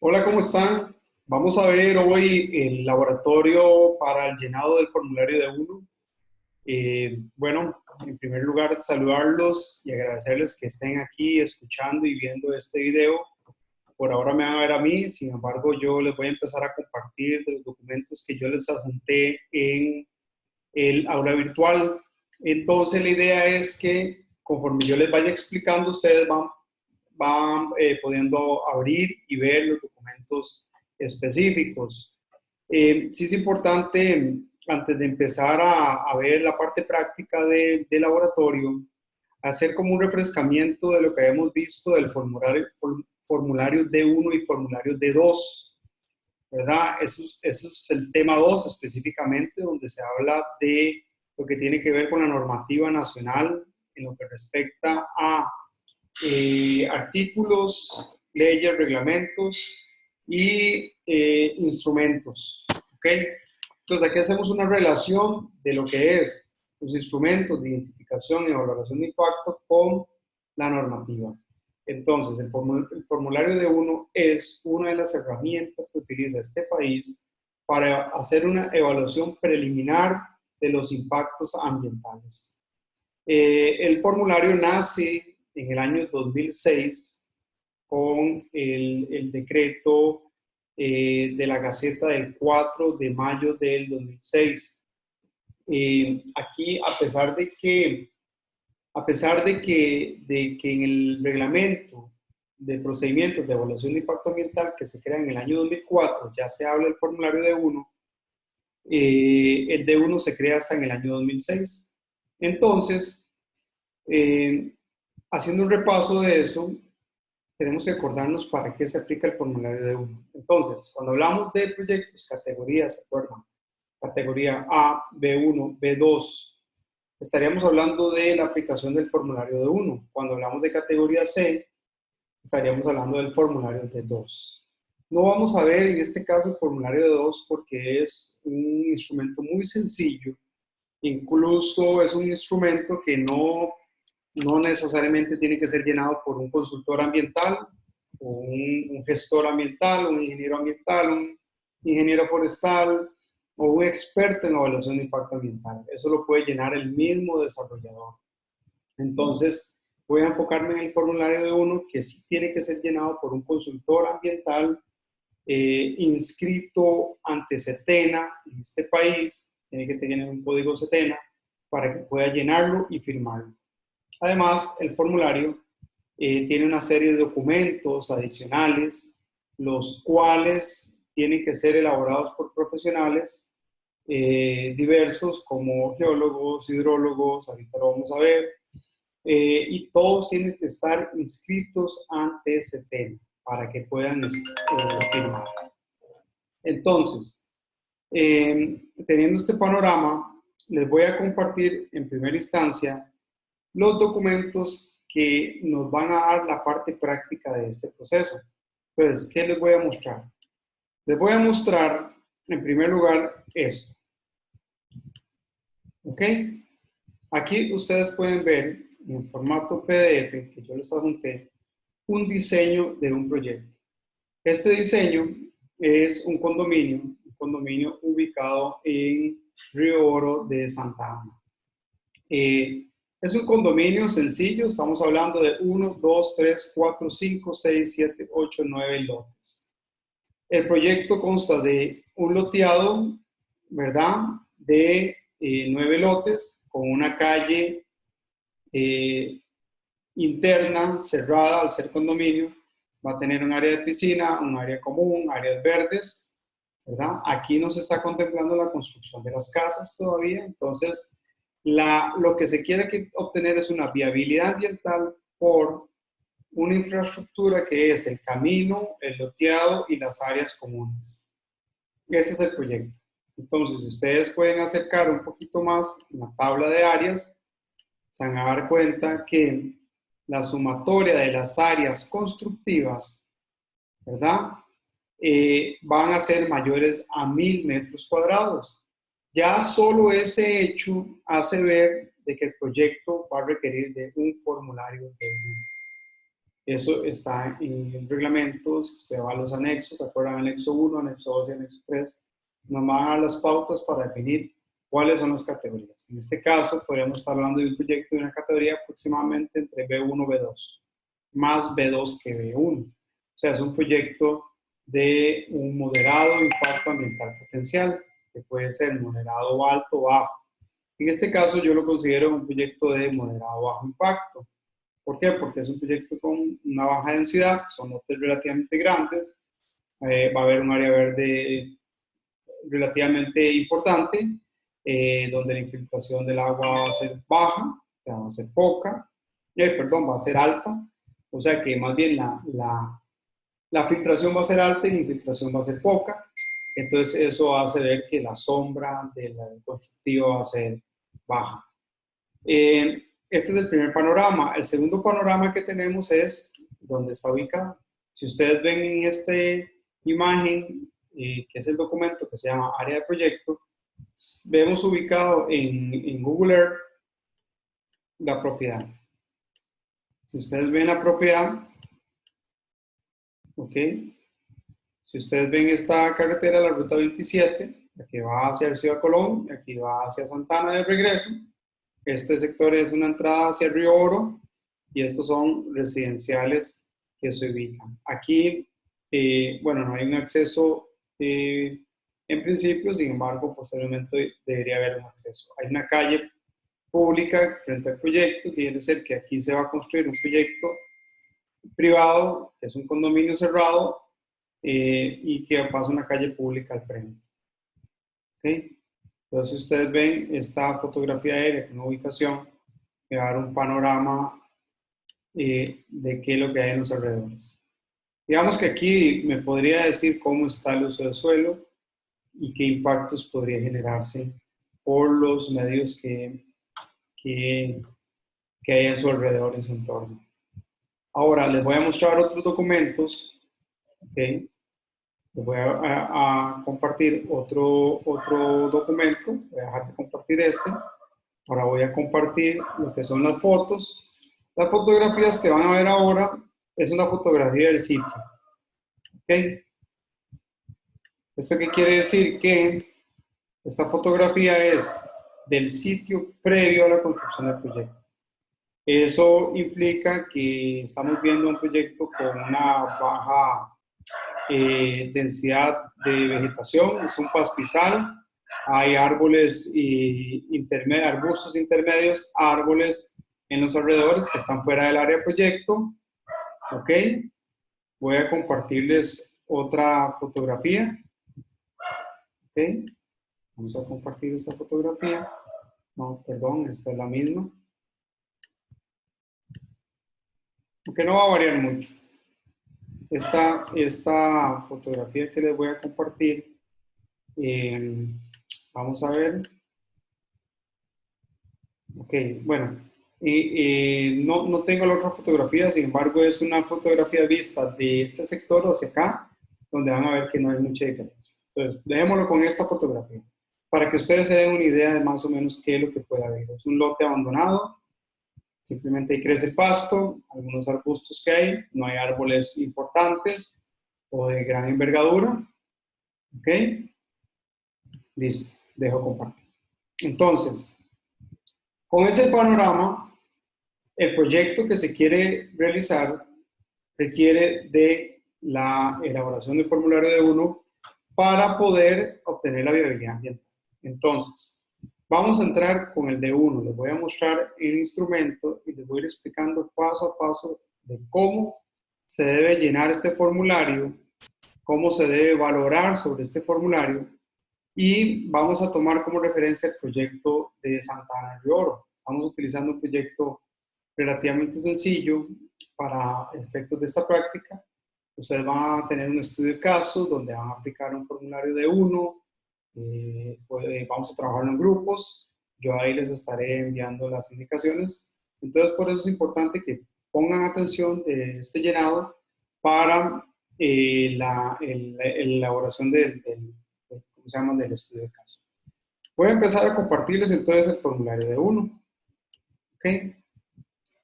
Hola, ¿cómo están? Vamos a ver hoy el laboratorio para el llenado del formulario de uno. Bueno, en primer lugar, saludarlos y agradecerles que estén aquí escuchando y viendo este video. Por ahora me van a ver a mí, sin embargo, yo les voy a empezar a compartir de los documentos que yo les adjunté en el aula virtual. Entonces, la idea es que conforme yo les vaya explicando, ustedes van pudiendo abrir y ver los documentos específicos. Sí es importante, antes de empezar a ver la parte práctica de laboratorio, hacer como un refrescamiento de lo que habíamos visto del formulario D1 y formulario D2, ¿verdad? Eso es el tema 2 específicamente, donde se habla de lo que tiene que ver con la normativa nacional en lo que respecta a artículos, leyes, reglamentos y instrumentos. ¿Ok? Entonces aquí hacemos una relación de lo que es los instrumentos de identificación y valoración de impacto con la normativa. Entonces, el formulario de uno es una de las herramientas que utiliza este país para hacer una evaluación preliminar de los impactos ambientales. El formulario nace en el año 2006 con el decreto de la Gaceta del 4 de mayo del 2006. Aquí, a pesar de que en el reglamento de procedimientos de evaluación de impacto ambiental que se crea en el año 2004, ya se habla del formulario D1, el D1 se crea hasta en el año 2006. Entonces, haciendo un repaso de eso, tenemos que acordarnos para qué se aplica el formulario de uno. Entonces, cuando hablamos de proyectos, categorías, ¿se acuerdan? Categoría A, B1, B2, estaríamos hablando de la aplicación del formulario de 1. Cuando hablamos de categoría C, estaríamos hablando del formulario de 2. No vamos a ver en este caso el formulario de 2 porque es un instrumento muy sencillo. Incluso es un instrumento que no necesariamente tiene que ser llenado por un consultor ambiental, o un gestor ambiental, un ingeniero ambiental, un ingeniero forestal o un experto en evaluación de impacto ambiental. Eso lo puede llenar el mismo desarrollador. Entonces, voy a enfocarme en el formulario de uno que sí tiene que ser llenado por un consultor ambiental inscrito ante Setena en este país, tiene que tener un código Setena para que pueda llenarlo y firmarlo. Además, el formulario tiene una serie de documentos adicionales, los cuales tienen que ser elaborados por profesionales diversos como geólogos, hidrólogos, ahorita lo vamos a ver, y todos tienen que estar inscritos ante ese tema para que puedan firmar. Entonces, teniendo este panorama, les voy a compartir en primera instancia los documentos que nos van a dar la parte práctica de este proceso. Entonces, ¿qué les voy a mostrar? Les voy a mostrar, en primer lugar, esto. ¿Ok? Aquí ustedes pueden ver en formato PDF, que yo les adjunté, un diseño de un proyecto. Este diseño es un condominio ubicado en Río Oro de Santa Ana. Es un condominio sencillo, estamos hablando de 1, 2, 3, 4, 5, 6, 7, 8, 9 lotes. El proyecto consta de un loteado, ¿verdad? De 9 lotes con una calle interna, cerrada al ser condominio. Va a tener un área de piscina, un área común, áreas verdes, ¿verdad? Aquí no se está contemplando la construcción de las casas todavía, entonces lo que se quiere obtener es una viabilidad ambiental por una infraestructura que es el camino, el loteado y las áreas comunes. Ese es el proyecto. Entonces, ustedes pueden acercar un poquito más la tabla de áreas, se van a dar cuenta que la sumatoria de las áreas constructivas, ¿verdad? Van a ser mayores a 1000 metros cuadrados. Ya solo ese hecho hace ver de que el proyecto va a requerir de un formulario de uno. Eso está en reglamentos. Usted va a los anexos, ¿se acuerdan? Anexo 1, anexo 2 y anexo 3. Nos van a dar las pautas para definir cuáles son las categorías. En este caso, podríamos estar hablando de un proyecto de una categoría aproximadamente entre B1 y B2, más B2 que B1. O sea, es un proyecto de un moderado impacto ambiental potencial, que puede ser moderado, alto o bajo. En este caso, yo lo considero un proyecto de moderado bajo impacto. ¿Por qué? Porque es un proyecto con una baja densidad, son lotes relativamente grandes, va a haber un área verde relativamente importante, donde la infiltración del agua va a ser baja, o sea, va a ser poca, perdón, va a ser alta, o sea que más bien la filtración va a ser alta y la infiltración va a ser poca, entonces eso hace ver que la sombra de la constructiva va a ser baja. Este es el primer panorama. El segundo panorama que tenemos es donde está ubicado. Si ustedes ven en esta imagen, que es el documento que se llama área de proyecto, vemos ubicado en Google Earth la propiedad. Si ustedes ven la propiedad, ok, si ustedes ven esta carretera, la ruta 27, aquí va hacia Ciudad Colón, aquí va hacia Santana de regreso. Este sector es una entrada hacia el Río Oro y estos son residenciales que se ubican. Aquí, bueno, no hay un acceso en principio, sin embargo, posteriormente debería haber un acceso. Hay una calle pública frente al proyecto, quiere decir que aquí se va a construir un proyecto privado, que es un condominio cerrado, y que pasa una calle pública al frente. ¿Okay? Entonces ustedes ven esta fotografía aérea con una ubicación que va a dar un panorama de qué es lo que hay en los alrededores. Digamos que aquí me podría decir cómo está el uso del suelo y qué impactos podría generarse por los medios que hay en su alrededor, en su entorno. Ahora les voy a mostrar otros documentos, ¿okay? Les voy a compartir otro documento, voy a dejar de compartir este. Ahora voy a compartir lo que son las fotos. Las fotografías que van a ver ahora es una fotografía del sitio. ¿Okay? ¿Esto qué quiere decir? Que esta fotografía es del sitio previo a la construcción del proyecto. Eso implica que estamos viendo un proyecto con una baja densidad de vegetación, es un pastizal, hay árboles arbustos intermedios, árboles en los alrededores que están fuera del área de proyecto. Ok, voy a compartirles otra fotografía. Ok, vamos a compartir esta fotografía. No, perdón, esta es la misma. Aunque no va a variar mucho. Esta fotografía que les voy a compartir, vamos a ver. Ok, bueno, no tengo la otra fotografía, sin embargo es una fotografía vista de este sector hacia acá, donde van a ver que no hay mucha diferencia. Entonces, dejémoslo con esta fotografía, para que ustedes se den una idea de más o menos qué es lo que puede haber. Es un lote abandonado, simplemente ahí crece pasto, algunos arbustos que hay, no hay árboles importantes o de gran envergadura. Ok, listo, dejo compartir. Entonces, con ese panorama, el proyecto que se quiere realizar requiere de la elaboración del formulario de uno para poder obtener la viabilidad ambiental. Entonces, vamos a entrar con el de uno. Les voy a mostrar el instrumento y les voy a ir explicando paso a paso de cómo se debe llenar este formulario, cómo se debe valorar sobre este formulario, y vamos a tomar como referencia el proyecto de Santana de Oro. Estamos utilizando un proyecto relativamente sencillo para efectos de esta práctica. Ustedes van a tener un estudio de caso donde van a aplicar un formulario de uno. Vamos a trabajar en grupos. Yo ahí les estaré enviando las indicaciones. Entonces, por eso es importante que pongan atención de este llenado para la elaboración ¿cómo se llama? Del estudio de caso. Voy a empezar a compartirles entonces el formulario de uno. ¿Ok?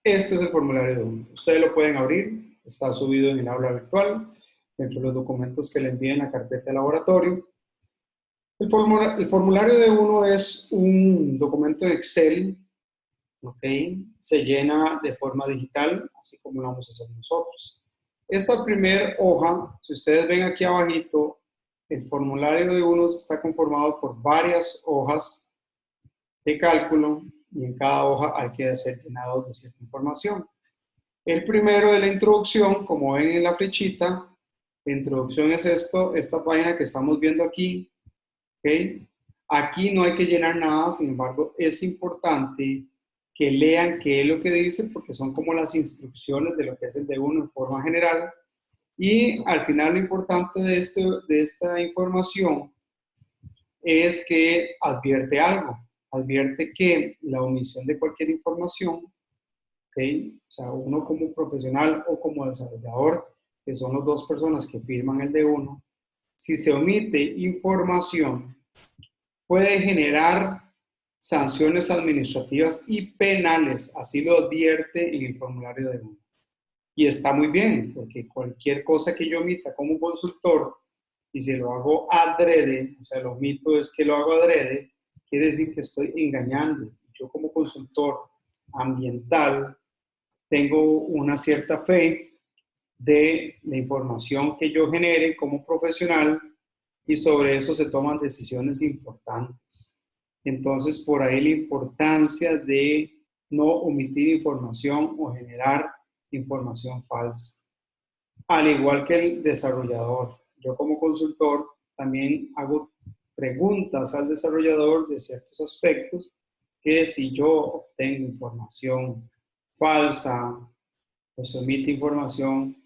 Este es el formulario de uno. Ustedes lo pueden abrir. está subido en el aula virtual, dentro de los documentos que le envíen en la carpeta de laboratorio. El formulario de uno es un documento en Excel, ¿ok? Se llena de forma digital, así como lo vamos a hacer nosotros. Esta primera hoja, si ustedes ven aquí abajito, el formulario de uno está conformado por varias hojas de cálculo y en cada hoja hay que hacer llenado de cierta información. El primero de la introducción, como ven en la flechita, la introducción es esta página que estamos viendo aquí, ¿ok? Aquí no hay que llenar nada, sin embargo, es importante que lean qué es lo que dice, porque son como las instrucciones de lo que es el D1 en forma general. Y al final lo importante de esta información es que advierte algo. Advierte que la omisión de cualquier información, ¿okay? O sea, uno como profesional o como desarrollador, que son las dos personas que firman el D1, si se omite información, puede generar sanciones administrativas y penales, así lo advierte en el formulario de uno. Y está muy bien, porque cualquier cosa que yo omita como consultor, y si lo hago adrede, o sea, lo omito es que lo hago adrede, quiere decir que estoy engañando. Yo como consultor ambiental tengo una cierta fe de la información que yo genere como profesional y sobre eso se toman decisiones importantes. Entonces, por ahí la importancia de no omitir información o generar información falsa. Al igual que el desarrollador. Yo como consultor también hago preguntas al desarrollador de ciertos aspectos que si yo obtengo información falsa o se omite información,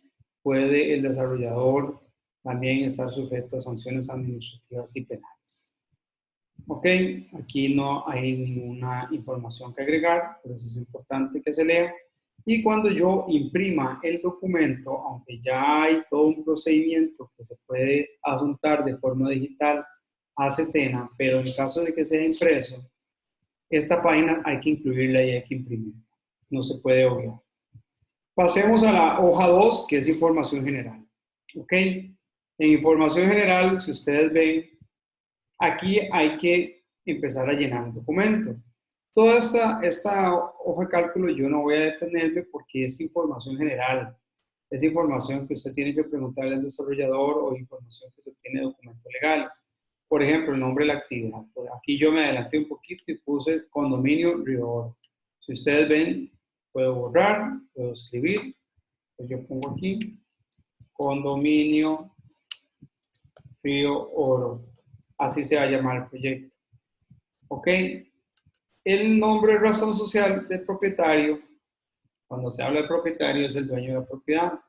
puede el desarrollador también estar sujeto a sanciones administrativas y penales. Ok, aquí no hay ninguna información que agregar, por eso es importante que se lea. Y cuando yo imprima el documento, aunque ya hay todo un procedimiento que se puede adjuntar de forma digital a Cetena, pero en caso de que sea impreso, esta página hay que incluirla y hay que imprimirla. No se puede obviar. Pasemos a la hoja 2, que es información general. ¿Ok? En información general, si ustedes ven, aquí hay que empezar a llenar el documento. Toda esta hoja de cálculo yo no voy a detenerme porque es información general. Es información que usted tiene que preguntarle al desarrollador o información que usted tiene de documentos legales. Por ejemplo, el nombre de la actividad. Pues aquí yo me adelanté un poquito y puse condominio Río Oro. Si ustedes ven, puedo borrar, puedo escribir. Pues yo pongo aquí condominio Río Oro. Así se va a llamar el proyecto. ¿Ok? El nombre de razón social del propietario, cuando se habla del propietario, es el dueño de la propiedad.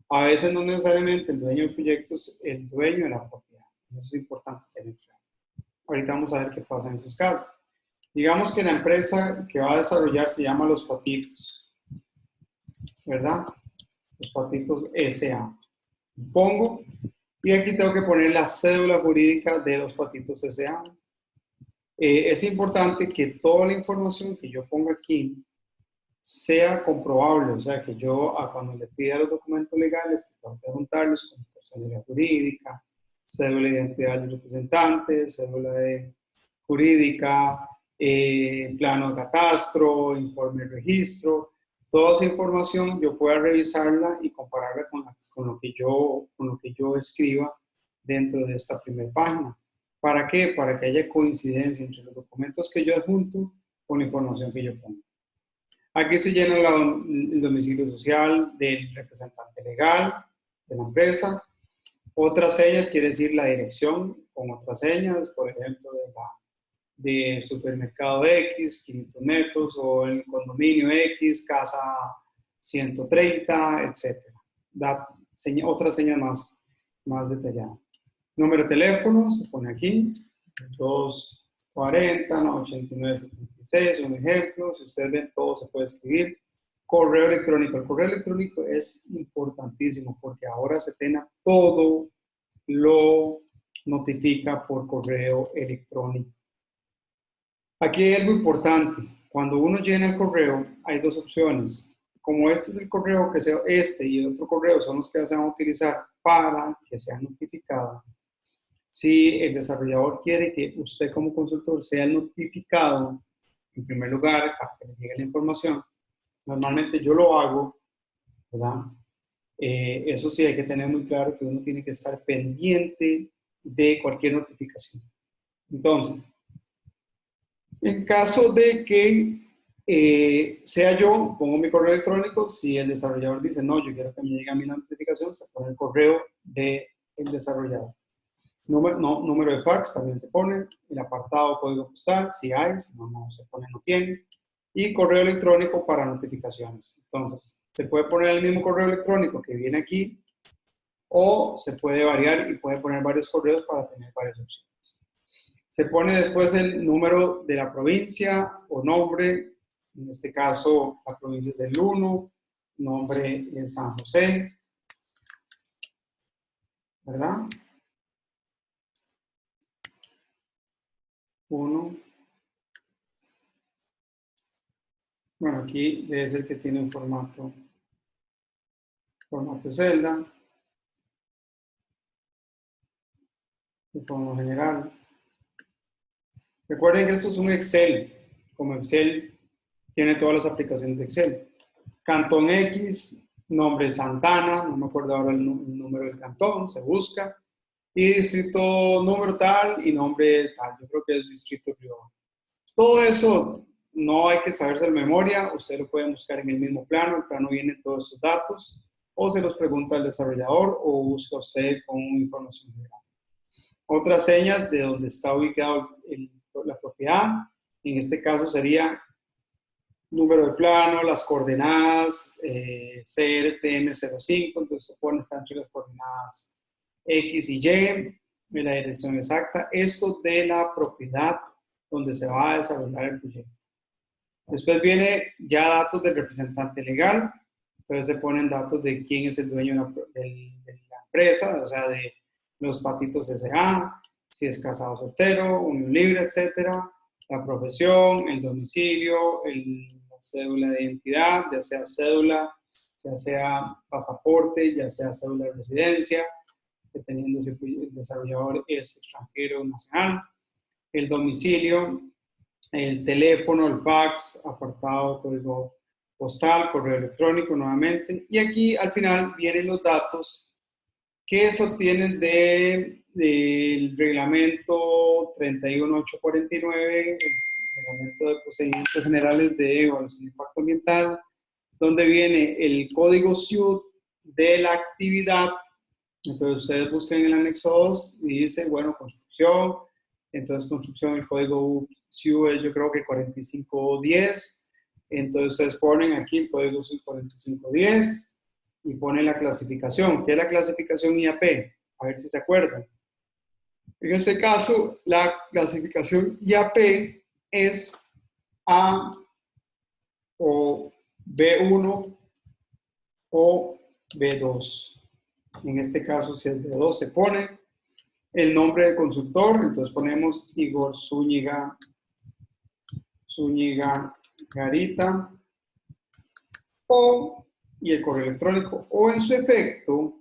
A veces no necesariamente el dueño del proyecto es el dueño de la propiedad. Eso es importante tener claro. Ahorita vamos a ver qué pasa en esos casos. Digamos que la empresa que va a desarrollar se llama Los Patitos, ¿verdad? Los Patitos S.A. Pongo, y aquí tengo que poner la cédula jurídica de Los Patitos S.A. Es importante que toda la información que yo ponga aquí sea comprobable, o sea, que yo cuando le pida los documentos legales, tengo que juntarlos con personalidad jurídica, cédula de identidad del representante, cédula jurídica, plano de catastro, informe de registro, toda esa información yo pueda revisarla y compararla con lo que yo escriba dentro de esta primera página. ¿Para qué? Para que haya coincidencia entre los documentos que yo adjunto con la información que yo pongo. Aquí se llena el domicilio social del representante legal de la empresa. Otras señas quiere decir la dirección con otras señas, por ejemplo, de supermercado X, 500 metros, o el condominio X, casa 130, etc. Otra seña más detallada. Número de teléfono se pone aquí, 240, 8976, un ejemplo. Si ustedes ven, todo se puede escribir. Correo electrónico. El correo electrónico es importantísimo porque ahora Cetena todo lo notifica por correo electrónico. Aquí hay algo importante. Cuando uno llena el correo, hay dos opciones. como este es el correo que sea, este y el otro correo son los que se van a utilizar para que sea notificado. Si el desarrollador quiere que usted como consultor sea el notificado, en primer lugar, para que le llegue la información, normalmente yo lo hago, ¿verdad? Eso sí, hay que tener muy claro que uno tiene que estar pendiente de cualquier notificación. Entonces, en caso de que sea yo, pongo mi correo electrónico. Si el desarrollador dice, no, yo quiero que me llegue a mí la notificación, se pone el correo del desarrollador. Número de fax también se pone, el apartado código postal, si hay, si no, no se pone, no tiene. Y correo electrónico para notificaciones. Entonces, se puede poner el mismo correo electrónico que viene aquí, o se puede variar y puede poner varios correos para tener varias opciones. Se pone después el número de la provincia o nombre. En este caso, la provincia es el 1, nombre es San José, ¿verdad? 1. Bueno, aquí debe ser que tiene un formato Zelda, de forma general. Recuerden que esto es un Excel. Como Excel tiene todas las aplicaciones de Excel. Cantón X, nombre Santana, no me acuerdo ahora el número del cantón, se busca. Y distrito número tal y nombre tal. Yo creo que es distrito privado. Todo eso no hay que saberse de memoria. Usted lo puede buscar en el mismo plano. El plano viene todos sus datos. O se los pregunta al desarrollador o busca usted con información general. Otra seña de donde está ubicado la propiedad. En este caso sería número de plano, las coordenadas, CRTM05. Entonces se pone estar entre las coordenadas X y Y, en la dirección exacta. Esto de la propiedad donde se va a desarrollar el proyecto. Después viene ya datos del representante legal. Entonces se ponen datos de quién es el dueño de la empresa, o sea, de los Patitos S.A., si es casado o soltero, unión libre, etcétera. La profesión, el domicilio, la cédula de identidad, ya sea cédula, ya sea pasaporte, ya sea cédula de residencia, dependiendo si el desarrollador es extranjero o nacional, el domicilio, el teléfono, el fax, apartado, código postal, correo electrónico nuevamente. Y aquí al final vienen los datos que se obtienen del reglamento 31849, el reglamento de procedimientos generales de evaluación de impacto ambiental, donde viene el código SIUD de la actividad. Entonces ustedes buscan en el anexo 2 y dicen, bueno, construcción. Entonces construcción, el código SIUD es yo creo que 4510. Entonces ustedes ponen aquí el código SIUD 4510 y ponen la clasificación. ¿Qué es la clasificación IAP? A ver si se acuerdan. En este caso, la clasificación IAP es A o B1 o B2. En este caso, si es B2, se pone el nombre del consultor. Entonces ponemos Igor Zúñiga Garita y el correo electrónico. O en su efecto,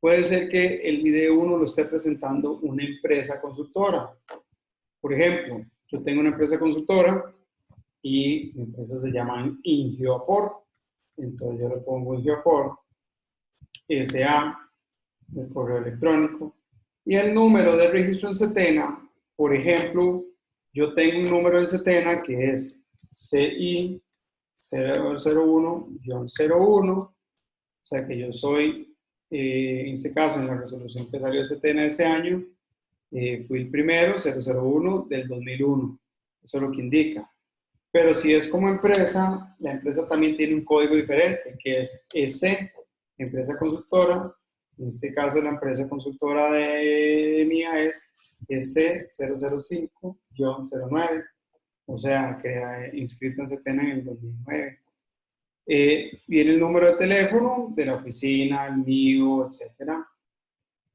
puede ser que el ID1 lo esté presentando una empresa consultora. Por ejemplo, yo tengo una empresa consultora y mi empresa se llama Ingiofor. Entonces yo le pongo Ingiofor, SA, el correo electrónico. Y el número de registro en Setena, por ejemplo, yo tengo un número en Setena que es CI 001-01, o sea que yo soy, en este caso, en la resolución que salió de Setena ese año, fui el primero, 001 del 2001. Eso es lo que indica. Pero si es como empresa, la empresa también tiene un código diferente, que es EC, empresa consultora. En este caso, la empresa consultora mía es EC005-09, o sea, que inscrita en Setena en el 2009. Viene el número de teléfono de la oficina, el mío, etcétera.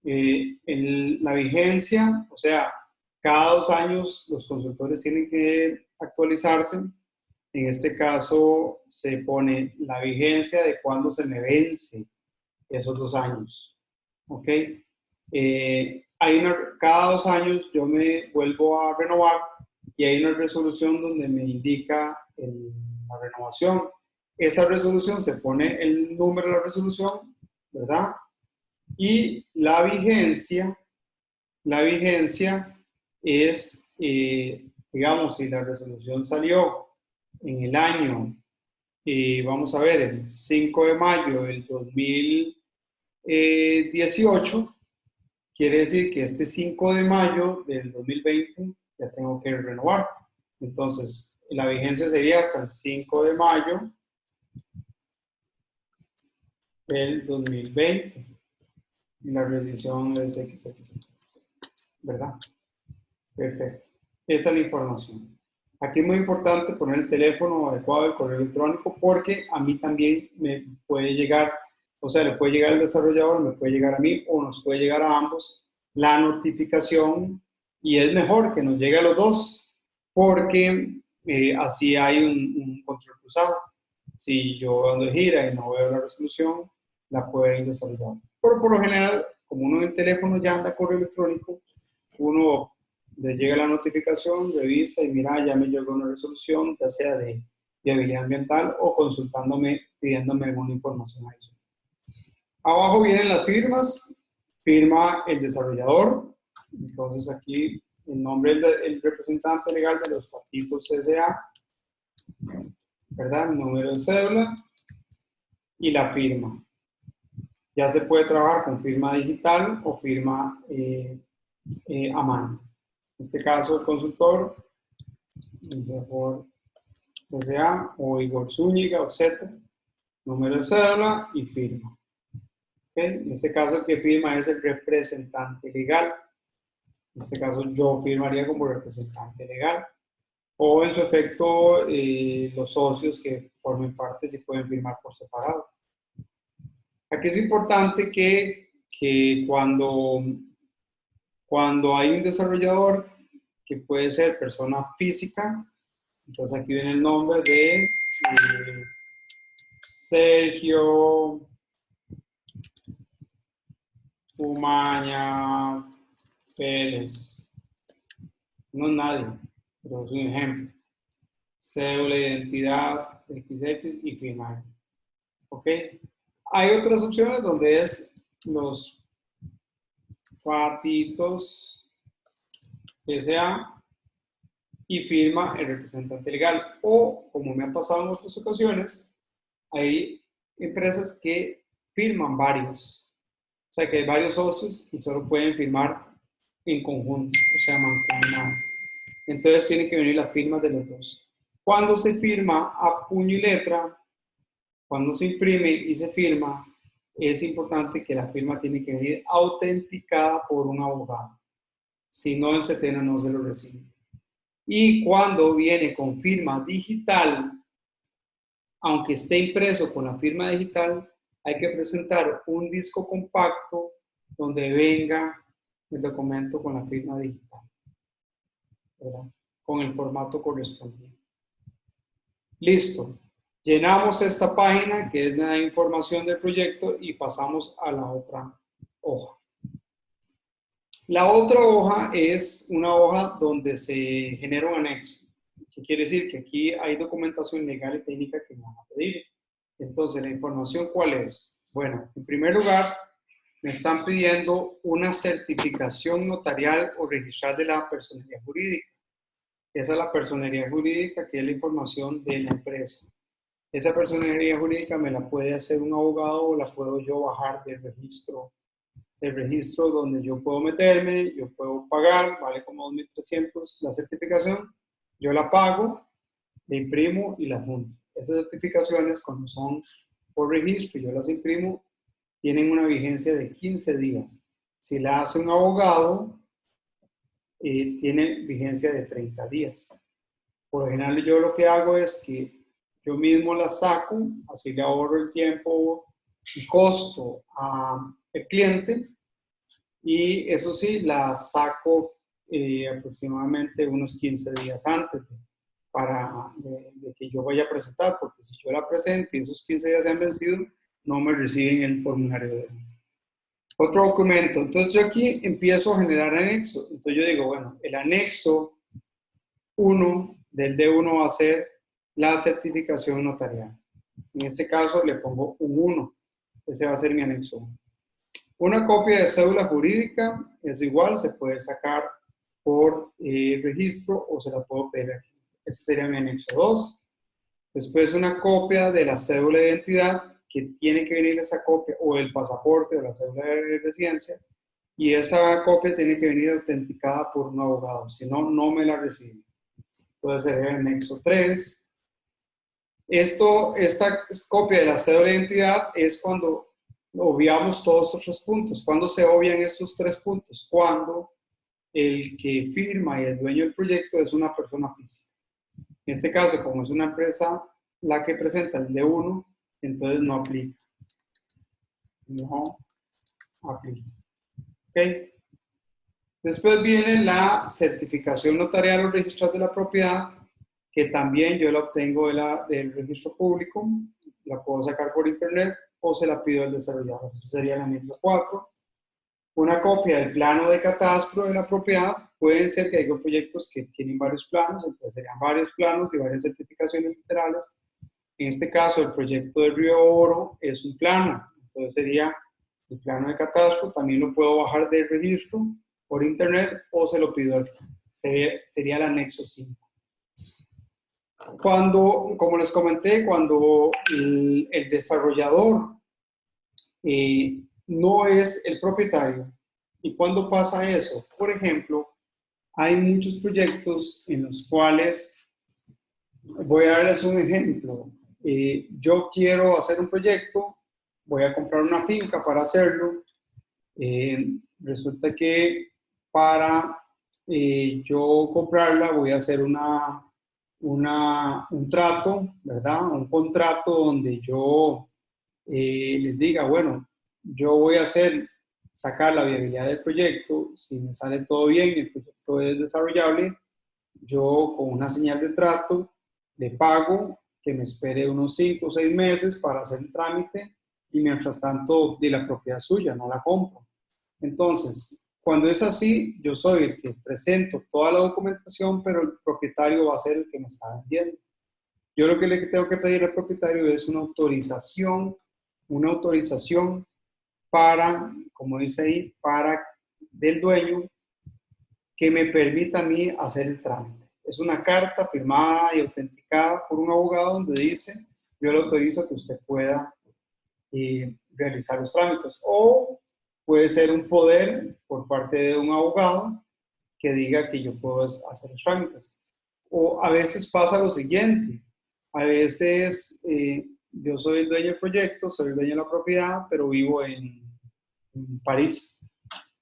La vigencia, o sea, cada 2 años los consultores tienen que actualizarse. En este caso se pone la vigencia de cuándo se me vence esos 2 años. ¿Ok? Cada 2 años yo me vuelvo a renovar y hay una resolución donde me indica la renovación. Esa resolución se pone el número de la resolución, ¿verdad? Y la vigencia es, digamos, si la resolución salió en el año, vamos a ver, el 5 de mayo del 2018, quiere decir que este 5 de mayo del 2020 ya tengo que renovar. Entonces, la vigencia sería hasta el 5 de mayo del 2020. Y la resolución es XXX, ¿verdad? Perfecto. Esa es la información. Aquí es muy importante poner el teléfono adecuado del correo electrónico porque a mí también me puede llegar, o sea, le puede llegar al desarrollador, me puede llegar a mí o nos puede llegar a ambos la notificación y es mejor que nos llegue a los dos porque así hay un control cruzado. Si yo ando de gira y no veo la resolución, la puede ir desarrollando. Pero por lo general, como uno en el teléfono ya anda correo electrónico, uno le llega la notificación, revisa y mira, ya me llegó una resolución, ya sea de viabilidad ambiental o consultándome, pidiéndome alguna información adicional. Abajo vienen las firmas, firma el desarrollador, entonces aquí el nombre del representante legal de los Patitos S.A., ¿verdad? El número de cédula y la firma. Ya se puede trabajar con firma digital o firma a mano. En este caso, el consultor, por S.A. o Igor Zúñiga o Z, número de cédula y firma. ¿Okay? En este caso, el que firma es el representante legal. En este caso, yo firmaría como representante legal. O en su efecto, los socios que formen parte sí pueden firmar por separado. Aquí es importante que cuando hay un desarrollador que puede ser persona física, entonces aquí viene el nombre de Sergio Umaña Pérez. No es nadie, pero es un ejemplo. Cédula de identidad XX y firmar. ¿Ok? Hay otras opciones donde es los Patitos S.A. y firma el representante legal. O, como me ha pasado en otras ocasiones, hay empresas que firman varios. O sea, que hay varios socios y solo pueden firmar en conjunto, o sea, mancomunado. Entonces tienen que venir las firmas de los dos. Cuando se firma a puño y letra, cuando se imprime y se firma, es importante que la firma tiene que venir autenticada por un abogado. Si no, el CETENA no se lo recibe. Y cuando viene con firma digital, aunque esté impreso con la firma digital, hay que presentar un disco compacto donde venga el documento con la firma digital, ¿verdad? Con el formato correspondiente. Listo. Llenamos esta página que es la información del proyecto y pasamos a la otra hoja. La otra hoja es una hoja donde se genera un anexo. ¿Qué quiere decir? Que aquí hay documentación legal y técnica que me van a pedir. Entonces, ¿la información cuál es? Bueno, en primer lugar, me están pidiendo una certificación notarial o registral de la personería jurídica. Esa es la personería jurídica, que es la información de la empresa. Esa personería jurídica me la puede hacer un abogado o la puedo yo bajar del registro donde yo puedo meterme, yo puedo pagar, vale como 2.300 la certificación, yo la pago, la imprimo y la junto. Esas certificaciones, cuando son por registro, yo las imprimo, tienen una vigencia de 15 días. Si la hace un abogado, tiene vigencia de 30 días. Por lo general, yo lo que hago es que yo mismo la saco, así le ahorro el tiempo y costo al cliente, y eso sí, la saco aproximadamente unos 15 días antes de que yo vaya a presentar, porque si yo la presento y esos 15 días se han vencido, no me reciben el formulario de uno. Otro documento. Entonces yo aquí empiezo a generar anexo. Entonces yo digo, bueno, el anexo 1 del D1 va a ser la certificación notarial. En este caso le pongo un 1. Ese va a ser mi anexo 1. Una copia de cédula jurídica es igual, se puede sacar por registro o se la puedo pedir aquí. Ese sería mi anexo 2. Después una copia de la cédula de identidad, que tiene que venir esa copia, o el pasaporte o la cédula de residencia, y esa copia tiene que venir autenticada por un abogado, si no, no me la recibe. Entonces sería el anexo 3. Esta copia de la cédula de identidad es cuando obviamos todos estos puntos. ¿Cuándo se obvian estos 3 puntos? Cuando el que firma y el dueño del proyecto es una persona física. En este caso, como es una empresa la que presenta el D1, entonces no aplica. No aplica. ¿Ok? Después viene la certificación notarial o registral de la propiedad, que también yo la obtengo del registro público, la puedo sacar por internet o se la pido al desarrollador. Ese sería el anexo 4. Una copia del plano de catastro de la propiedad. Pueden ser que haya proyectos que tienen varios planos, entonces serían varios planos y varias certificaciones literales. En este caso, el proyecto de Río Oro es un plano, entonces sería el plano de catastro. También lo puedo bajar del registro por internet o se lo pido al cliente. Sería el anexo 5. Como les comenté, cuando el desarrollador no es el propietario, ¿y cuándo pasa eso? Por ejemplo, hay muchos proyectos en los cuales, voy a darles un ejemplo, yo quiero hacer un proyecto, voy a comprar una finca para hacerlo, resulta que para yo comprarla voy a hacer un trato, ¿verdad? Un contrato donde yo les diga, bueno, yo voy a sacar la viabilidad del proyecto, si me sale todo bien, el proyecto es desarrollable, yo con una señal de trato le pago que me espere unos 5 o 6 meses para hacer el trámite y mientras tanto de la propiedad suya, no la compro. Entonces, cuando es así, yo soy el que presento toda la documentación, pero el propietario va a ser el que me está vendiendo. Yo lo que le tengo que pedir al propietario es una autorización para, como dice ahí, del dueño que me permita a mí hacer el trámite. Es una carta firmada y autenticada por un abogado donde dice, yo le autorizo que usted pueda realizar los trámites. O puede ser un poder por parte de un abogado que diga que yo puedo hacer los trámites. O a veces pasa lo siguiente, a veces yo soy el dueño del proyecto, soy el dueño de la propiedad, pero vivo en París.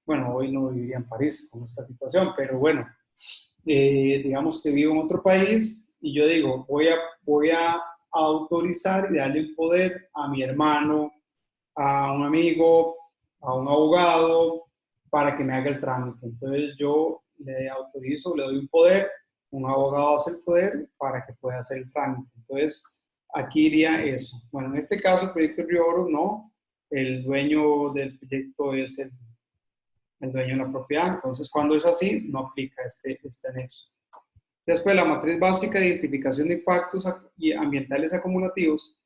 Bueno, hoy no viviría en París con esta situación, pero bueno, digamos que vivo en otro país y yo digo, voy a autorizar y darle el poder a mi hermano, a un amigo, a un abogado, para que me haga el trámite. Entonces yo le autorizo, le doy un poder, un abogado hace el poder para que pueda hacer el trámite. Entonces, aquí iría eso. Bueno, en este caso, el proyecto Río Oro, no. El dueño del proyecto es el dueño de la propiedad. Entonces, cuando es así, no aplica este anexo. Después, la matriz básica de identificación de impactos ambientales acumulativos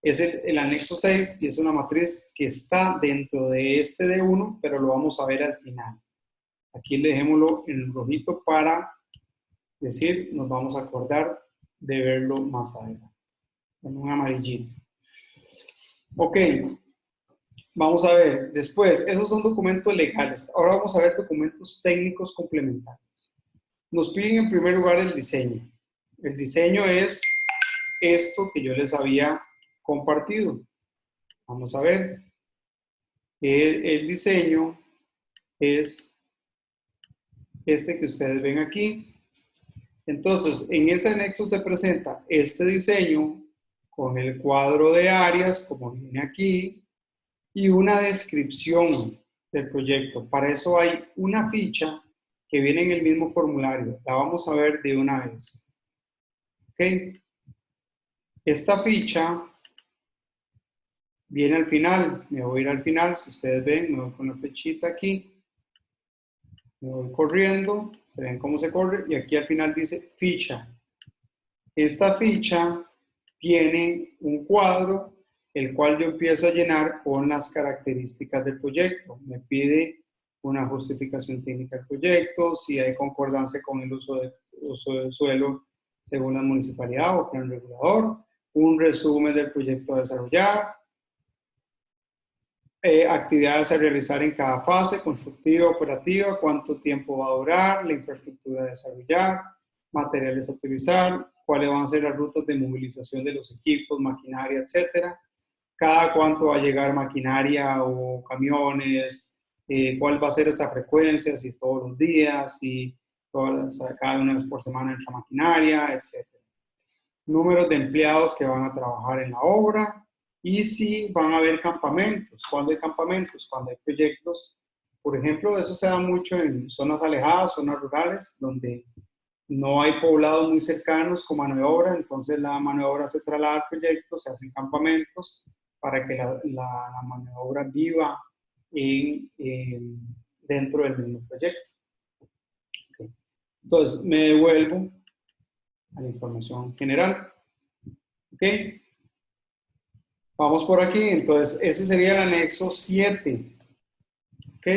es el anexo 6 y es una matriz que está dentro de este D1, pero lo vamos a ver al final. Aquí dejémoslo en rojito para decir, nos vamos a acordar de verlo más adelante. En un amarillito. Ok, vamos a ver. Después, esos son documentos legales. Ahora vamos a ver documentos técnicos complementarios. Nos piden en primer lugar el diseño. El diseño es esto que yo les había compartido. Vamos a ver. El diseño es este que ustedes ven aquí. Entonces, en ese anexo se presenta este diseño con el cuadro de áreas, como viene aquí, y una descripción del proyecto. Para eso hay una ficha que viene en el mismo formulario. La vamos a ver de una vez. ¿Ok? Esta ficha viene al final. Me voy a ir al final. Si ustedes ven, me voy con la flechita aquí. Me voy corriendo. Se ven cómo se corre. Y aquí al final dice ficha. Esta ficha tiene un cuadro, el cual yo empiezo a llenar con las características del proyecto. Me pide una justificación técnica del proyecto, si hay concordancia con el uso del suelo según la municipalidad o plan regulador, un resumen del proyecto a desarrollar, actividades a realizar en cada fase, constructiva, operativa, cuánto tiempo va a durar, la infraestructura a desarrollar, materiales a utilizar, cuáles van a ser las rutas de movilización de los equipos, maquinaria, etcétera, cada cuánto va a llegar maquinaria o camiones, cuál va a ser esa frecuencia, si todos los días, si cada una vez por semana entra maquinaria, etcétera. Números de empleados que van a trabajar en la obra, y si van a haber campamentos. ¿Cuándo hay campamentos? Cuando hay proyectos. Por ejemplo, eso se da mucho en zonas alejadas, zonas rurales, donde no hay poblados muy cercanos con mano de obra, entonces la mano de obra se traslada al proyecto, se hacen campamentos para que la mano de obra viva dentro del mismo proyecto. Okay. Entonces, me devuelvo a la información general. ¿Ok? Vamos por aquí, entonces ese sería el anexo 7. ¿Ok?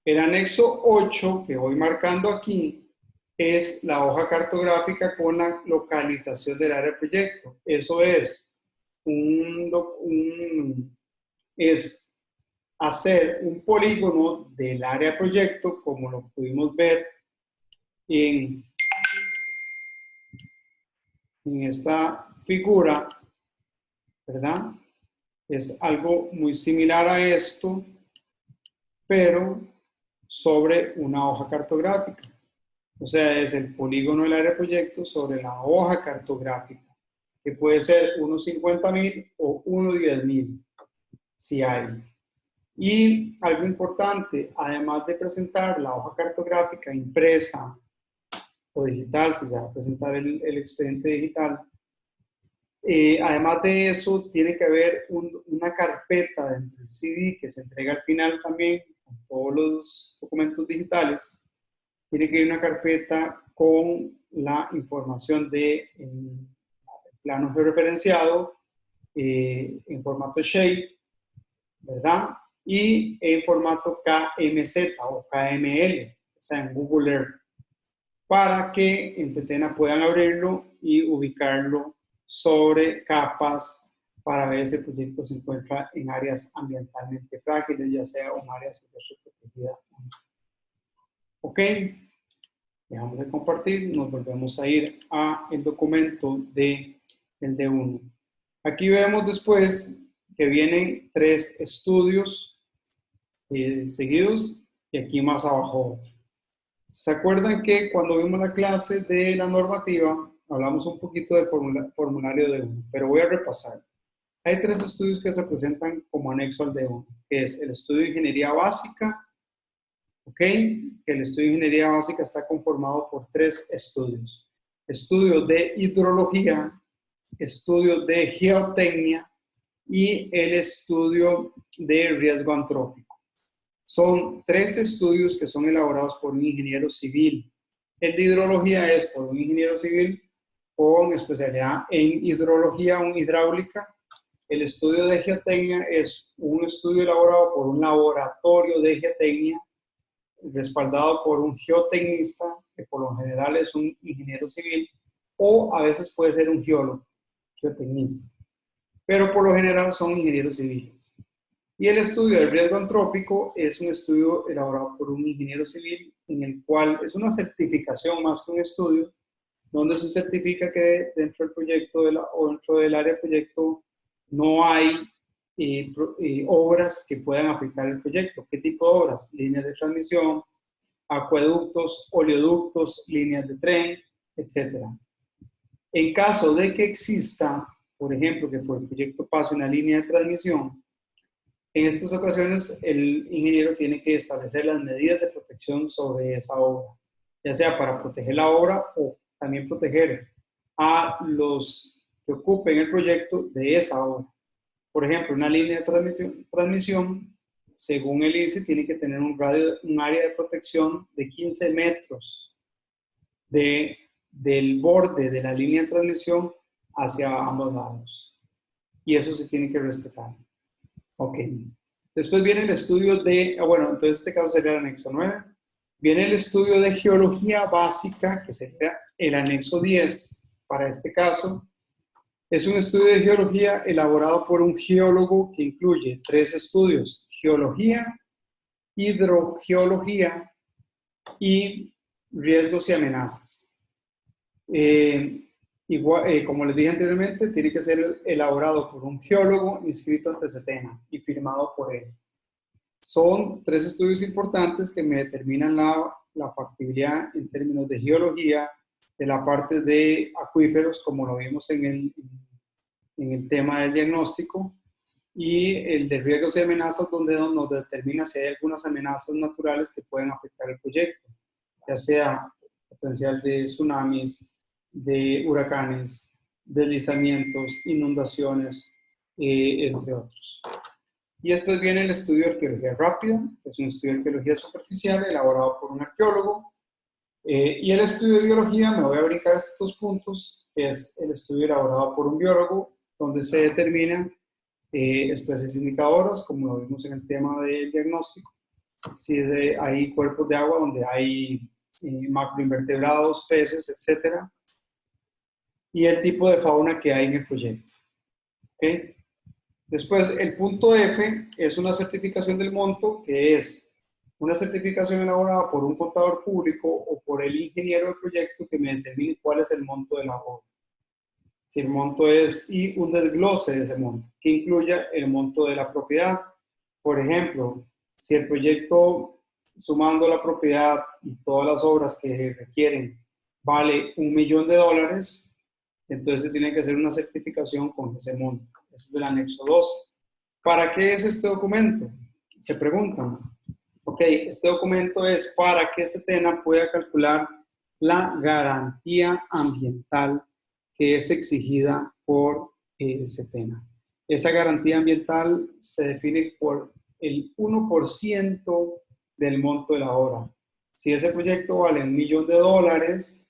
El anexo 8 que voy marcando aquí es la hoja cartográfica con la localización del área de proyecto. Eso es, es hacer un polígono del área de proyecto, como lo pudimos ver en esta figura, ¿verdad? Es algo muy similar a esto, pero sobre una hoja cartográfica. O sea, es el polígono del área de proyecto sobre la hoja cartográfica, que puede ser unos 50,000 o unos 10,000, si hay. Y algo importante, además de presentar la hoja cartográfica impresa o digital, si se va a presentar el expediente digital, además de eso, tiene que haber una carpeta dentro del CD que se entrega al final también con todos los documentos digitales. Tiene que ir una carpeta con la información de plano georreferenciado en formato shape, ¿verdad? Y en formato KMZ o KML, o sea, en Google Earth, para que en Setena puedan abrirlo y ubicarlo sobre capas para ver si el proyecto se encuentra en áreas ambientalmente frágiles, ya sea un área silvestre protegida. Ok, dejamos de compartir, nos volvemos a ir al documento del D1. Aquí vemos después que vienen 3 estudios seguidos y aquí más abajo otro. ¿Se acuerdan que cuando vimos la clase de la normativa hablamos un poquito del formulario D1? Pero voy a repasar. Hay 3 estudios que se presentan como anexo al D1, que es el estudio de ingeniería básica, ¿ok? Que el estudio de ingeniería básica está conformado por 3 estudios. Estudio de hidrología, estudio de geotecnia y el estudio de riesgo antrópico. Son 3 estudios que son elaborados por un ingeniero civil. El de hidrología es por un ingeniero civil con especialidad en hidrología o hidráulica. El estudio de geotecnia es un estudio elaborado por un laboratorio de geotecnia respaldado por un geotecnista, que por lo general es un ingeniero civil, o a veces puede ser un geólogo, geotecnista. Pero por lo general son ingenieros civiles. Y el estudio del riesgo antrópico es un estudio elaborado por un ingeniero civil, en el cual es una certificación más que un estudio, donde se certifica que dentro del proyecto o dentro del área de proyecto no hay obras que puedan afectar el proyecto. ¿Qué tipo de obras? Líneas de transmisión, acueductos, oleoductos, líneas de tren, etc. En caso de que exista, por ejemplo, que por el proyecto pase una línea de transmisión, en estas ocasiones el ingeniero tiene que establecer las medidas de protección sobre esa obra, ya sea para proteger la obra o también proteger a los que ocupen el proyecto de esa obra. Por ejemplo, una línea de transmisión, según el ICE, tiene que tener un área de protección de 15 metros del borde de la línea de transmisión hacia ambos lados. Y eso se tiene que respetar. Ok. Después viene el estudio de, bueno, entonces este caso sería el anexo 9. Viene el estudio de geología básica, que sería el anexo 10 para este caso. Es un estudio de geología elaborado por un geólogo que incluye 3 estudios: geología, hidrogeología y riesgos y amenazas. Como les dije anteriormente, tiene que ser elaborado por un geólogo inscrito ante SETENA y firmado por él. Son 3 estudios importantes que me determinan la factibilidad en términos de geología, de la parte de acuíferos, como lo vimos en el tema del diagnóstico, y el de riesgos y amenazas, donde nos determina si hay algunas amenazas naturales que pueden afectar el proyecto, ya sea potencial de tsunamis, de huracanes, deslizamientos, inundaciones, entre otros. Y después viene el estudio de arqueología rápida, que es un estudio de arqueología superficial elaborado por un arqueólogo. Y el estudio de biología, me voy a brincar estos 2 puntos, que es el estudio elaborado por un biólogo, donde se determinan especies indicadoras, como lo vimos en el tema del diagnóstico. Si hay cuerpos de agua donde hay macroinvertebrados, peces, etc. Y el tipo de fauna que hay en el proyecto. ¿Okay? Después, el punto F es una certificación del monto, que es una certificación elaborada por un contador público o por el ingeniero del proyecto que me determine cuál es el monto de la obra. Si el monto es, y un desglose de ese monto, que incluya el monto de la propiedad. Por ejemplo, si el proyecto, sumando la propiedad y todas las obras que requieren, vale $1.000.000, entonces se tiene que hacer una certificación con ese monto. Ese es el anexo 2. ¿Para qué es este documento? Se preguntan. Ok, este documento es para que SETENA pueda calcular la garantía ambiental que es exigida por SETENA. Esa garantía ambiental se define por el 1% del monto de la obra. Si ese proyecto vale $1.000.000,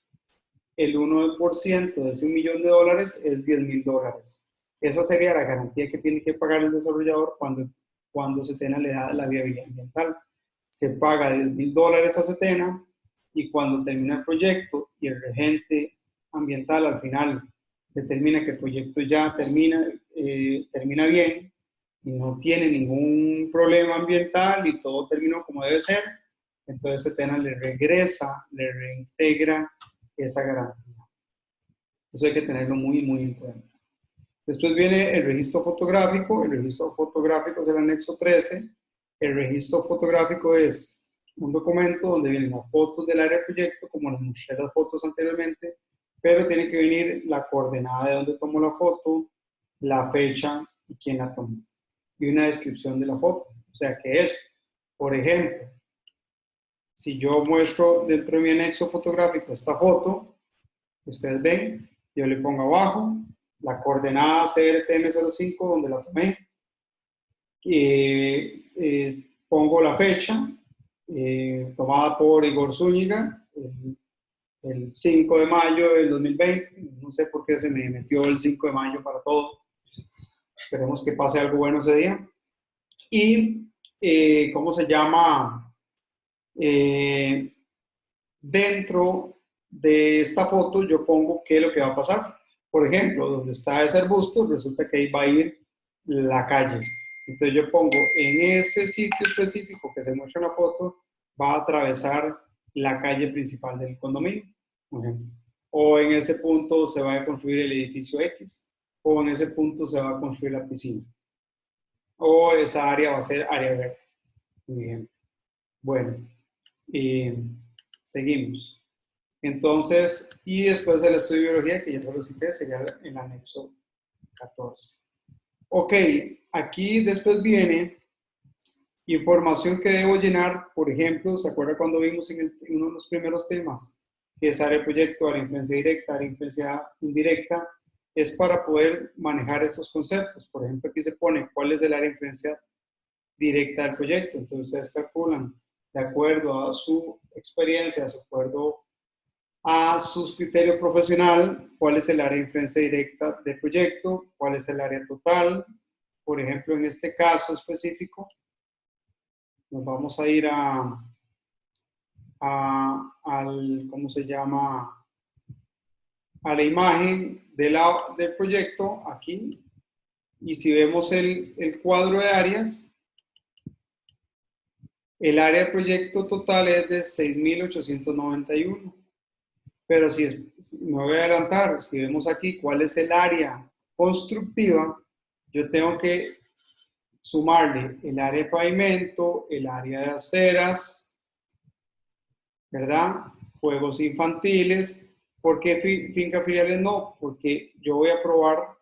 el 1% de ese $1.000.000 es $10.000. Esa sería la garantía que tiene que pagar el desarrollador cuando SETENA le da la viabilidad ambiental. Se paga $10.000 a SETENA, y cuando termina el proyecto y el regente ambiental al final determina que el proyecto ya termina bien y no tiene ningún problema ambiental y todo terminó como debe ser, entonces SETENA le regresa, le reintegra esa garantía. Eso hay que tenerlo muy, muy en cuenta. Después viene el registro fotográfico. El registro fotográfico es el anexo 13. El registro fotográfico es un documento donde vienen las fotos del área del proyecto, como les mostré las fotos anteriormente, pero tiene que venir la coordenada de donde tomó la foto, la fecha y quién la tomó, y una descripción de la foto. O sea, que es, por ejemplo, si yo muestro dentro de mi anexo fotográfico esta foto, ustedes ven, yo le pongo abajo la coordenada CRTM05 donde la tomé, pongo la fecha, tomada por Igor Zúñiga, el 5 de mayo del 2020, no sé por qué se me metió el 5 de mayo para todo, esperemos que pase algo bueno ese día, y ¿cómo se llama? Dentro de esta foto yo pongo qué es lo que va a pasar. Por ejemplo, donde está ese arbusto, resulta que ahí va a ir la calle. Entonces yo pongo en ese sitio específico que se muestra en la foto, va a atravesar la calle principal del condominio, por ejemplo. O en ese punto se va a construir el edificio X, o en ese punto se va a construir la piscina. O esa área va a ser área verde, por ejemplo. Bueno, seguimos. Entonces, y después del estudio de biología, que ya se lo cité, sería el anexo 14. Ok, aquí después viene información que debo llenar. Por ejemplo, ¿se acuerda cuando vimos en uno de los primeros temas? que es área de proyecto, área de influencia directa, área de influencia indirecta, es para poder manejar estos conceptos. Por ejemplo, aquí se pone cuál es el área de influencia directa del proyecto. Entonces ustedes calculan de acuerdo a su experiencia, de acuerdo a su criterio profesional, cuál es el área de influencia directa del proyecto, cuál es el área total. Por ejemplo, en este caso específico, nos vamos a ir al, ¿cómo se llama? A la imagen del proyecto aquí. Y si vemos el cuadro de áreas, el área de proyecto total es de 6.891. Pero si me voy a adelantar, si vemos aquí cuál es el área constructiva, yo tengo que sumarle el área de pavimento, el área de aceras, ¿verdad? Juegos infantiles. ¿Por qué finca filiales no? Porque yo voy a probar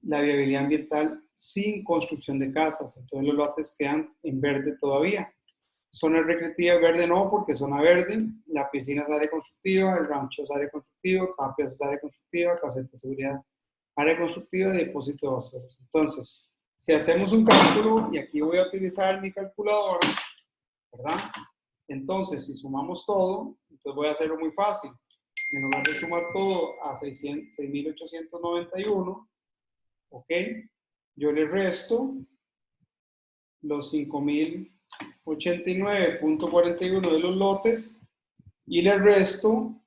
la viabilidad ambiental sin construcción de casas. Entonces los lotes quedan en verde todavía. Zona recreativa verde no, porque zona verde, la piscina es área constructiva, el rancho es área constructiva, tapias es área constructiva, caseta de seguridad área constructiva y depósito de basuras. Entonces, si hacemos un cálculo, y aquí voy a utilizar mi calculadora, ¿verdad? Entonces, si sumamos todo, entonces voy a hacerlo muy fácil. En lugar de sumar todo a 6.891, ¿ok? Yo le resto los 5.089.41 de los lotes y le resto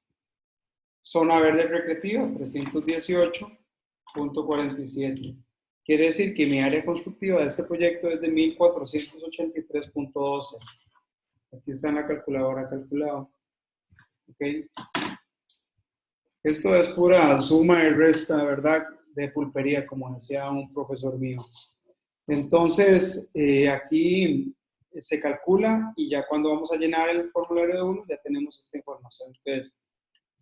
zona verde recreativa, 318.47. Quiere decir que mi área constructiva de este proyecto es de 1.483.12. Aquí está en la calculadora calculado. ¿Ok? Esto es pura suma y resta, ¿verdad? De pulpería, como decía un profesor mío. Entonces, aquí se calcula y ya cuando vamos a llenar el formulario de uno, ya tenemos esta información. Entonces,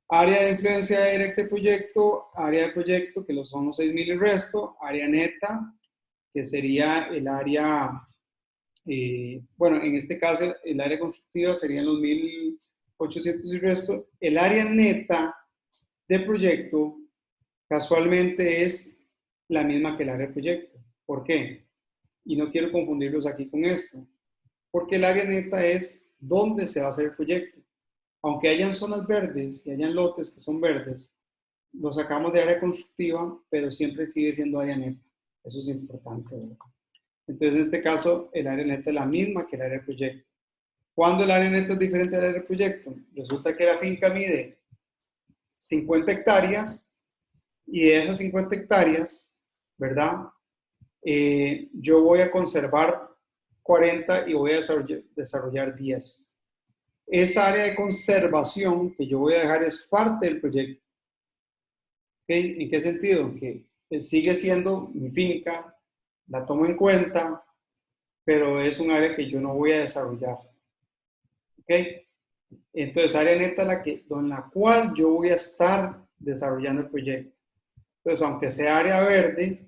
área de influencia directa del proyecto, área de proyecto, que son los 6.000 y resto, área neta, que sería el área, bueno, en este caso, el área constructiva serían los 1.800 y resto. El área neta de proyecto, casualmente es la misma que el área de proyecto. ¿Por qué? Y no quiero confundirlos aquí con esto, porque el área neta es dónde se va a hacer el proyecto. Aunque hayan zonas verdes y hayan lotes que son verdes, lo sacamos de área constructiva, pero siempre sigue siendo área neta. Eso es importante, ¿verdad? Entonces, en este caso, el área neta es la misma que el área de proyecto. ¿Cuándo el área neta es diferente al área de proyecto? Resulta que la finca mide 50 hectáreas y de esas 50 hectáreas, ¿verdad? Yo voy a conservar 40 y voy a desarrollar 10. Esa área de conservación que yo voy a dejar es parte del proyecto. ¿Okay? ¿En qué sentido? Que sigue siendo mi finca, la tomo en cuenta, pero es un área que yo no voy a desarrollar. ¿Ok? Entonces, área neta en la cual yo voy a estar desarrollando el proyecto. Entonces, aunque sea área verde,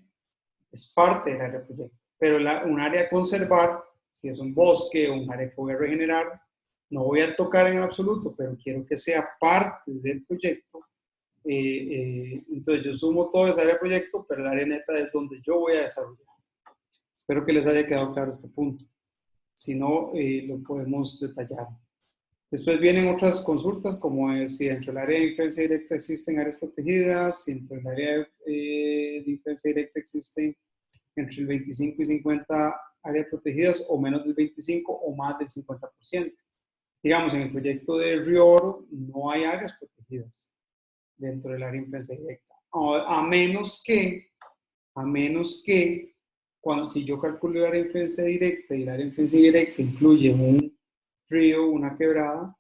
es parte del área de proyecto. Pero un área a conservar, si es un bosque o un área que voy a regenerar, no voy a tocar en absoluto, pero quiero que sea parte del proyecto. Entonces yo sumo todo esa área de proyecto, pero el área neta es donde yo voy a desarrollar. Espero que les haya quedado claro este punto. Si no, lo podemos detallar. Después vienen otras consultas, como es si dentro del área de influencia directa existen áreas protegidas, si dentro del área de influencia directa existen entre el 25 y 50 áreas protegidas, o menos del 25 o más del 50%. Digamos, en el proyecto de Río Oro no hay áreas protegidas dentro del área de influencia directa. A menos que, si yo calculo el área de influencia directa y el área de influencia directa incluye un río, una quebrada,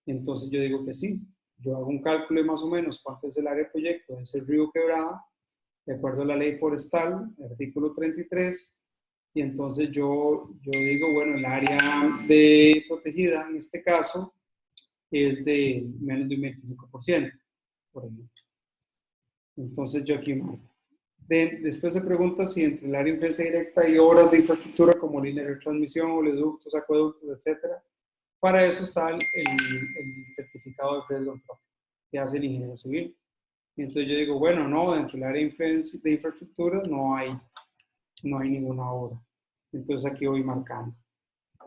entonces yo digo que sí. Yo hago un cálculo de más o menos cuánto es el área de proyecto de ese río quebrada, de acuerdo a la ley forestal, el artículo 33, y entonces yo digo, bueno, el área de protegida en este caso es de menos de un 25%, por ejemplo. Entonces yo aquí marco. Después se pregunta si entre el área de influencia directa hay obras de infraestructura como líneas de transmisión, oleoductos, acueductos, etc. Para eso está el certificado de riesgo antrópico. que hace el ingeniero civil. Y entonces yo digo, bueno, no, dentro del área de infraestructura no hay ninguna obra. Entonces aquí voy marcando.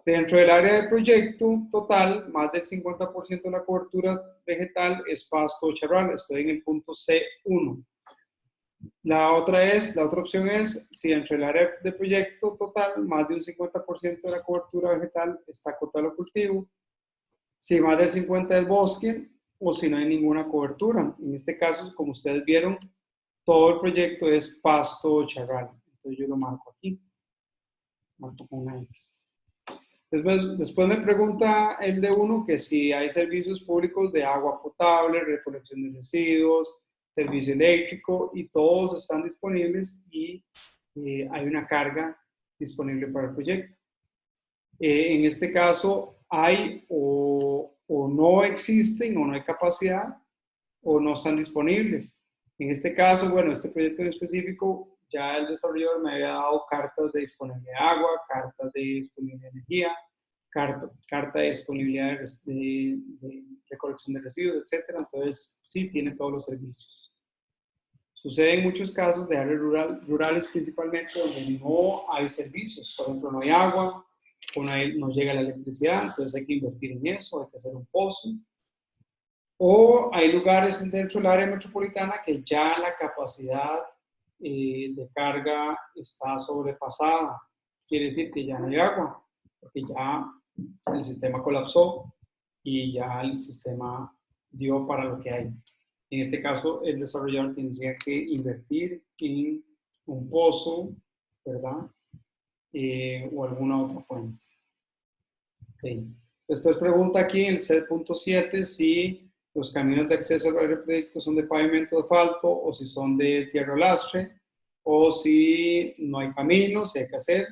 Dentro del área de proyecto total, más del 50% de la cobertura vegetal es pasto o charral. Estoy en el punto C1. La otra opción es, si dentro del área de proyecto total, más de un 50% de la cobertura vegetal está cotal o cultivo. Si más del 50% es bosque, o si no hay ninguna cobertura. En este caso, como ustedes vieron, todo el proyecto es pasto o charral. Entonces yo lo marco aquí. Marco con una X. Después me pregunta el D1 que si hay servicios públicos de agua potable, recolección de residuos, servicio eléctrico, y todos están disponibles y hay una carga disponible para el proyecto. En este caso hay o no existen o no hay capacidad o no están disponibles. En este caso, bueno, este proyecto en específico, ya el desarrollador me había dado cartas de disponibilidad de agua, cartas de disponibilidad de energía, carta de disponibilidad de recolección de residuos, etc. Entonces, sí tiene todos los servicios. Sucede en muchos casos de áreas rurales principalmente donde no hay servicios. Por ejemplo, no hay agua, o no llega la electricidad, entonces hay que invertir en eso, hay que hacer un pozo. O hay lugares dentro del área metropolitana que ya la capacidad de carga está sobrepasada. Quiere decir que ya no hay agua, porque ya el sistema colapsó y ya el sistema dio para lo que hay. En este caso, el desarrollador tendría que invertir en un pozo, ¿verdad? O alguna otra fuente. Okay. Después pregunta aquí en el C.7 si los caminos de acceso al área de proyecto son de pavimento de asfalto o si son de tierra lastre, o si no hay caminos, si hay que hacer,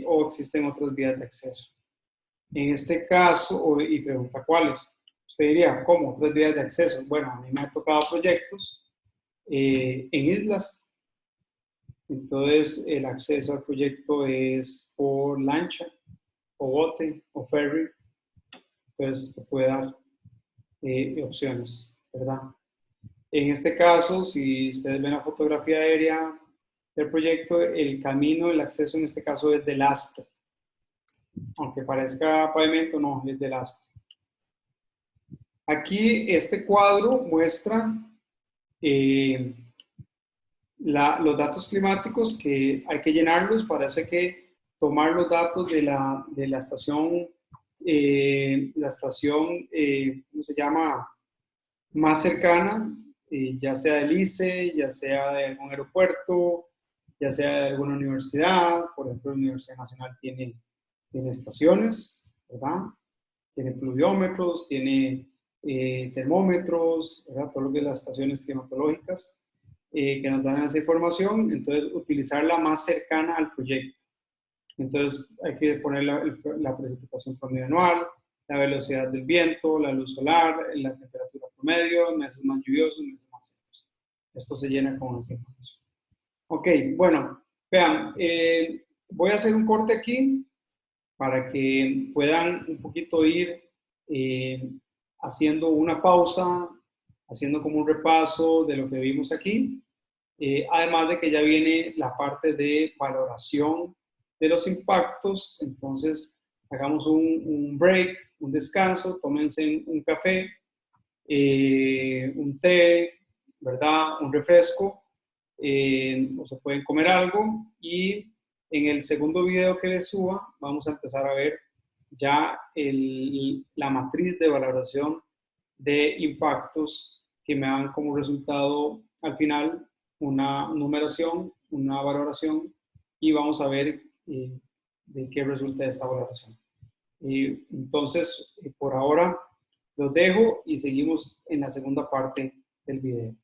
o existen otras vías de acceso. En este caso, y pregunta cuáles. Usted diría, ¿cómo? ¿Otras vías de acceso? Bueno, a mí me han tocado proyectos en islas. Entonces, el acceso al proyecto es por lancha, o bote, o ferry. Entonces, se puede dar opciones, ¿verdad? En este caso, si ustedes ven la fotografía aérea del proyecto, el camino, el acceso en este caso es de lastre. Aunque parezca pavimento, no, es de lastre. Aquí este cuadro muestra los datos climáticos que hay que llenarlos. Para eso hay que tomar los datos de la estación, ¿cómo se llama? Más cercana, ya sea del ICE, ya sea de algún aeropuerto, ya sea de alguna universidad. Por ejemplo, la Universidad Nacional tiene estaciones, ¿verdad? Tiene pluviómetros, tiene termómetros, ¿verdad? Todo lo que es las estaciones climatológicas que nos dan esa información. Entonces, utilizar la más cercana al proyecto. Entonces, hay que poner la precipitación promedio anual, la velocidad del viento, la luz solar, la temperatura promedio, meses más lluviosos, meses más secos. Esto se llena con esa información. Ok, bueno, vean, voy a hacer un corte aquí para que puedan un poquito ir haciendo una pausa, haciendo como un repaso de lo que vimos aquí. Además de que ya viene la parte de valoración de los impactos. Entonces, hagamos un break, un descanso, tómense un café, un té, ¿verdad? Un refresco, o se pueden comer algo, y en el segundo video que les suba vamos a empezar a ver ya la matriz de valoración de impactos que me dan como resultado al final una numeración, una valoración, y vamos a ver de qué resulta esta valoración. Entonces, por ahora los dejo y seguimos en la segunda parte del video.